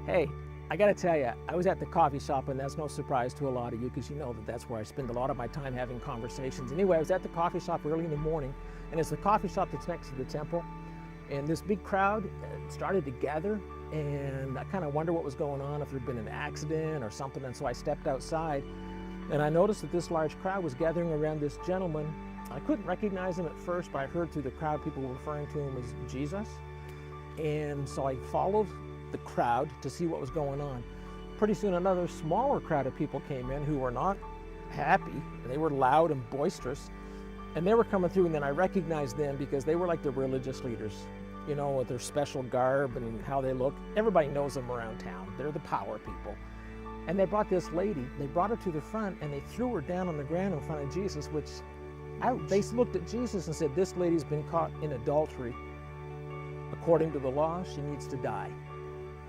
Hey, I gotta tell you, I was at the coffee shop, and that's no surprise to a lot of you because you know that that's where I spend a lot of my time having conversations. Anyway, I was at the coffee shop early in the morning, and it's the coffee shop that's next to the temple, and this big crowd started to gather, and I kind of wondered what was going on, if there'd been an accident or something, and so I stepped outside, and I noticed that this large crowd was gathering around this gentleman. I couldn't recognize him at first, but I heard through the crowd people were referring to him as Jesus, and so I followed the crowd to see what was going on. Pretty soon another smaller crowd of people came in who were not happy. They were loud and boisterous, and they were coming through, and then I recognized them because they were like the religious leaders, you know, with their special garb and how they look. Everybody knows them around town. They're the power people. And they brought this lady, they brought her to the front, and they threw her down on the ground in front of Jesus, which, ouch. They looked at Jesus and said, "This lady's been caught in adultery. According to the law, she needs to die."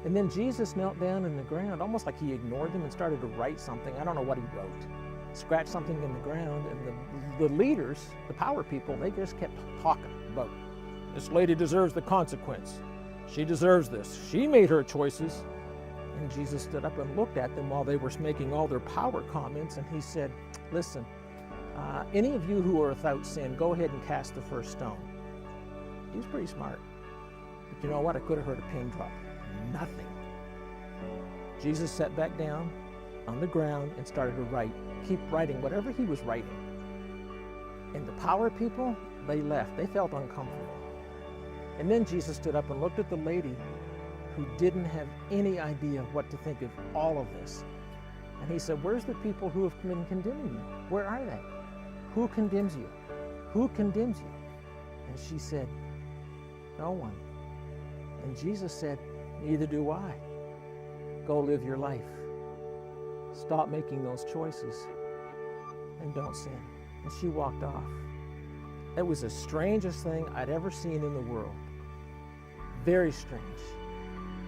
And then Jesus knelt down in the ground, almost like he ignored them, and started to write something. I don't know what he wrote. Scratched something in the ground, and the leaders, the power people, they just kept talking about, "This lady deserves the consequence. She deserves this. She made her choices." And Jesus stood up and looked at them while they were making all their power comments, and he said, "Listen, any of you who are without sin, go ahead and cast the first stone." He was pretty smart. But you know what? I could have heard a pin drop. Nothing. Jesus sat back down on the ground and started to write. Keep writing whatever he was writing. And the power people, they left. They felt uncomfortable. And then Jesus stood up and looked at the lady who didn't have any idea what to think of all of this. And he said, "Where's the people who have been condemning you? Where are they? Who condemns you? Who condemns you?" And she said, "No one." And Jesus said, "Neither do I. Go live your life. Stop making those choices and don't sin." And she walked off. It was the strangest thing I'd ever seen in the world. Very strange.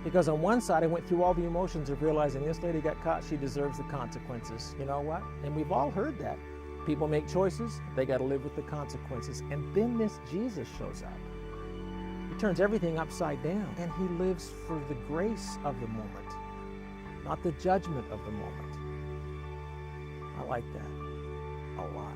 Because on one side, I went through all the emotions of realizing this lady got caught, she deserves the consequences. You know what? And we've all heard that. People make choices, they got to live with the consequences. And then this Jesus shows up. He turns everything upside down, and he lives for the grace of the moment, not the judgment of the moment. I like that a lot.